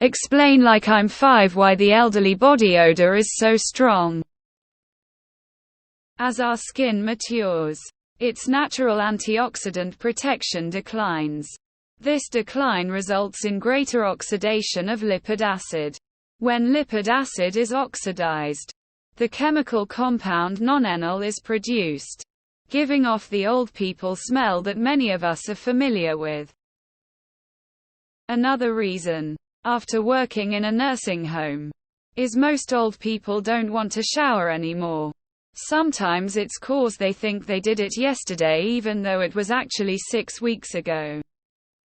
Explain like I'm 5 why the elderly body odor is so strong. As our skin matures, its natural antioxidant protection declines. This decline results in greater oxidation of lipid acid. When lipid acid is oxidized, the chemical compound nonenal is produced, giving off the old people smell that many of us are familiar with. Another reason, after working in a nursing home, is most old people don't want to shower anymore. Sometimes it's 'cause they think they did it yesterday even though it was actually 6 weeks ago.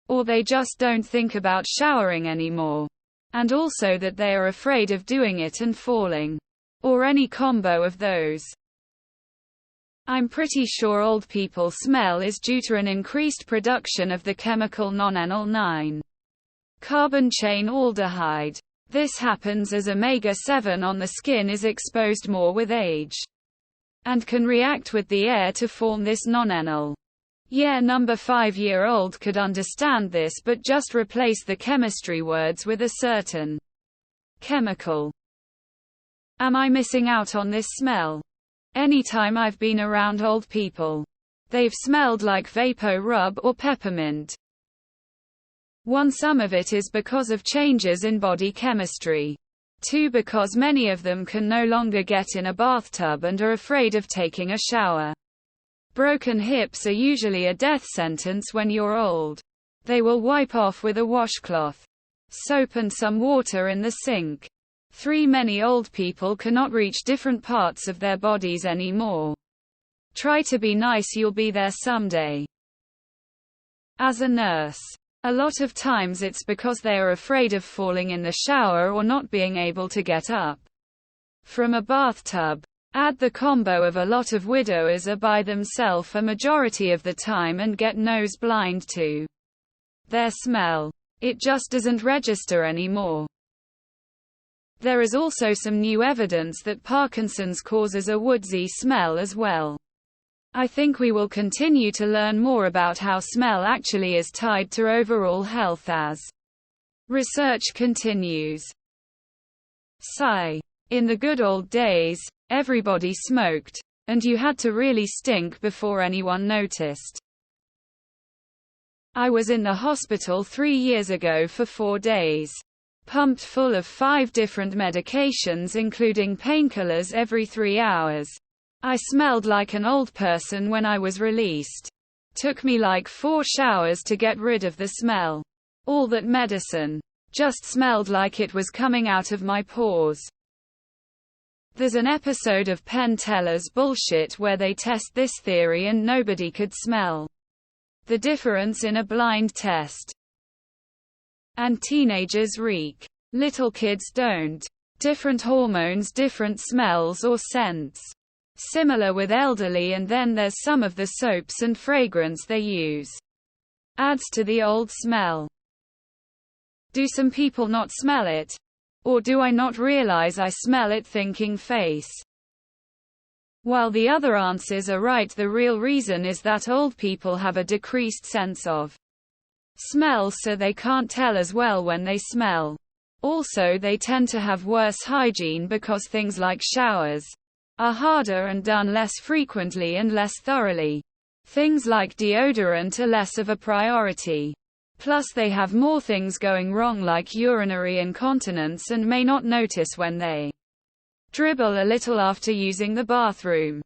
Or they just don't think about showering anymore. And also that they are afraid of doing it and falling. Or any combo of those. I'm pretty sure old people smell is due to an increased production of the chemical nonenal 9-carbon chain aldehyde. This happens as omega-7 on the skin is exposed more with age, and can react with the air to form this nonenal. Yeah, number 5-year-old could understand this, but just replace the chemistry words with a certain chemical. Am I missing out on this smell? Anytime I've been around old people, they've smelled like Vapo Rub or peppermint. Some of it is because of changes in body chemistry. 2, because many of them can no longer get in a bathtub and are afraid of taking a shower. Broken hips are usually a death sentence when you're old. They will wipe off with a washcloth, soap and some water in the sink. 3, many old people cannot reach different parts of their bodies anymore. Try to be nice, you'll be there someday. As a nurse, a lot of times it's because they are afraid of falling in the shower or not being able to get up from a bathtub. Add the combo of a lot of widowers are by themselves a majority of the time and get nose blind to their smell. It just doesn't register anymore. There is also some new evidence that Parkinson's causes a woodsy smell as well. I think we will continue to learn more about how smell actually is tied to overall health as research continues. Sigh. In the good old days, everybody smoked, and you had to really stink before anyone noticed. I was in the hospital 3 years ago for 4 days. Pumped full of 5 different medications including painkillers every 3 hours. I smelled like an old person when I was released. Took me like 4 showers to get rid of the smell. All that medicine just smelled like it was coming out of my pores. There's an episode of Penn Teller's Bullshit where they test this theory and nobody could smell the difference in a blind test. And teenagers reek. Little kids don't. Different hormones, different smells or scents. Similar with elderly, and then there's some of the soaps and fragrance they use. Adds to the old smell. Do some people not smell it? Or do I not realize I smell it thinking face? While the other answers are right, the real reason is that old people have a decreased sense of smell, so they can't tell as well when they smell. Also, they tend to have worse hygiene because things like showers are harder and done less frequently and less thoroughly. Things like deodorant are less of a priority. Plus they have more things going wrong like urinary incontinence and may not notice when they dribble a little after using the bathroom.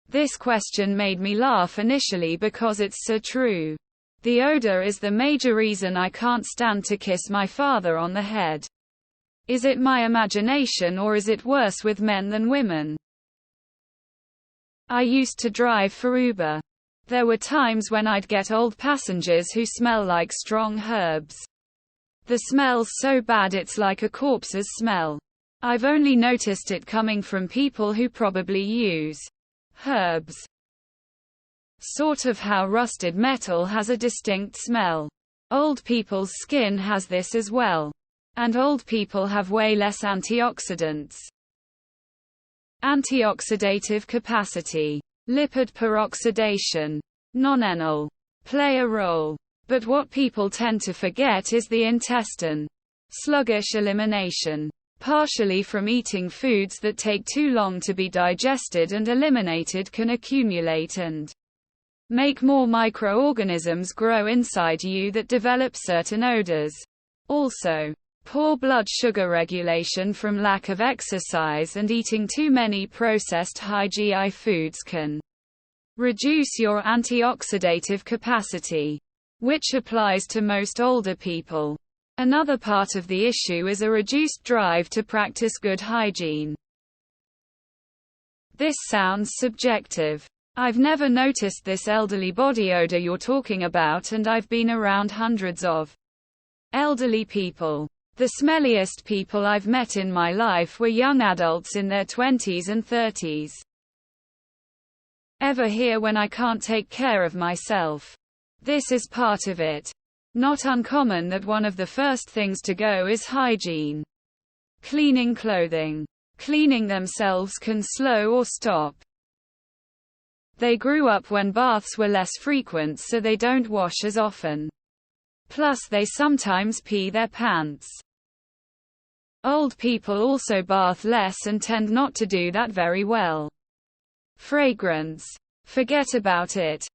This question made me laugh initially because it's so true. The odor is the major reason I can't stand to kiss my father on the head. Is it my imagination or is it worse with men than women? I used to drive for Uber. There were times when I'd get old passengers who smell like strong herbs. The smell's so bad it's like a corpse's smell. I've only noticed it coming from people who probably use herbs. Sort of how rusted metal has a distinct smell. Old people's skin has this as well. And old people have way less antioxidants. Antioxidative capacity. Lipid peroxidation. Nonenal. Play a role. But what people tend to forget is the intestine. Sluggish elimination. Partially from eating foods that take too long to be digested and eliminated can accumulate and make more microorganisms grow inside you that develop certain odors. Also, poor blood sugar regulation from lack of exercise and eating too many processed high GI foods can reduce your antioxidative capacity, which applies to most older people. Another part of the issue is a reduced drive to practice good hygiene. This sounds subjective. I've never noticed this elderly body odor you're talking about, and I've been around hundreds of elderly people. The smelliest people I've met in my life were young adults in their 20s and 30s. Ever hear when I can't take care of myself? This is part of it. Not uncommon that one of the first things to go is hygiene. Cleaning clothing. Cleaning themselves can slow or stop. They grew up when baths were less frequent, so they don't wash as often. Plus they sometimes pee their pants. Old people also bath less and tend not to do that very well. Fragrance. Forget about it.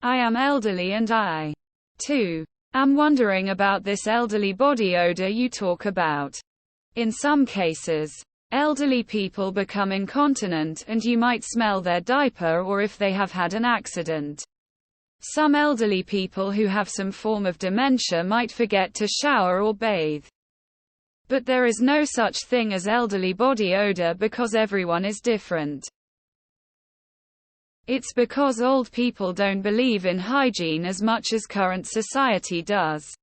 I am elderly and I, too, am wondering about this elderly body odor you talk about. In some cases, elderly people become incontinent and you might smell their diaper or if they have had an accident. Some elderly people who have some form of dementia might forget to shower or bathe. But there is no such thing as elderly body odor because everyone is different. It's because old people don't believe in hygiene as much as current society does.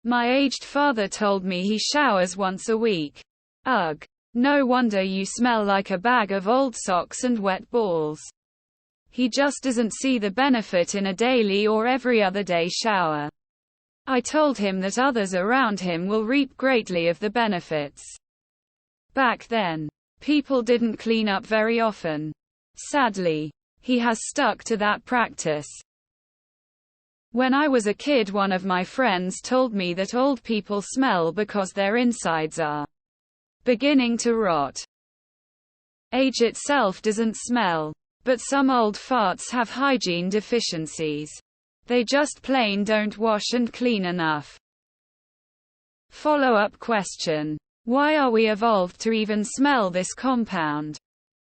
My aged father told me he showers once a week. Ugh. No wonder you smell like a bag of old socks and wet balls. He just doesn't see the benefit in a daily or every other day shower. I told him that others around him will reap greatly of the benefits. Back then, people didn't clean up very often. Sadly, he has stuck to that practice. When I was a kid, one of my friends told me that old people smell because their insides are beginning to rot. Age itself doesn't smell, but some old farts have hygiene deficiencies. They just plain don't wash and clean enough. Follow-up question. Why are we evolved to even smell this compound?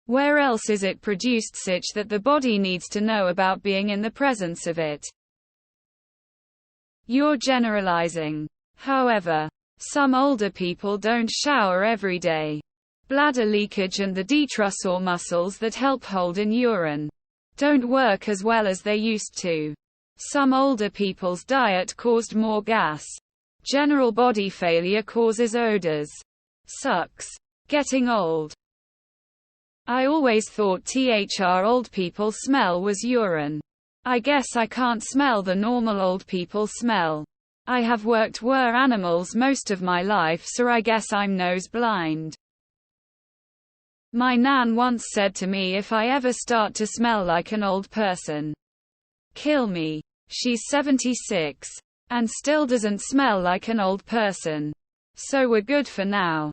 Where else is it produced such that the body needs to know about being in the presence of it? You're generalizing. However, some older people don't shower every day. Bladder leakage and the detrusor muscles that help hold in urine don't work as well as they used to. Some older people's diet caused more gas. General body failure causes odors. Sucks. Getting old. I always thought old people smell was urine. I guess I can't smell the normal old people smell. I have worked with animals most of my life, so I guess I'm nose blind. My nan once said to me, if I ever start to smell like an old person, kill me. She's 76. And still doesn't smell like an old person. So we're good for now.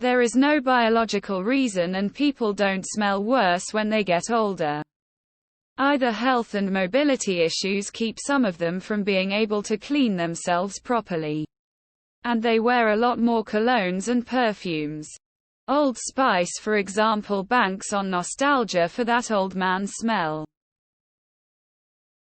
There is no biological reason, and people don't smell worse when they get older. Either health and mobility issues keep some of them from being able to clean themselves properly. And they wear a lot more colognes and perfumes. Old Spice, for example, banks on nostalgia for that old man smell.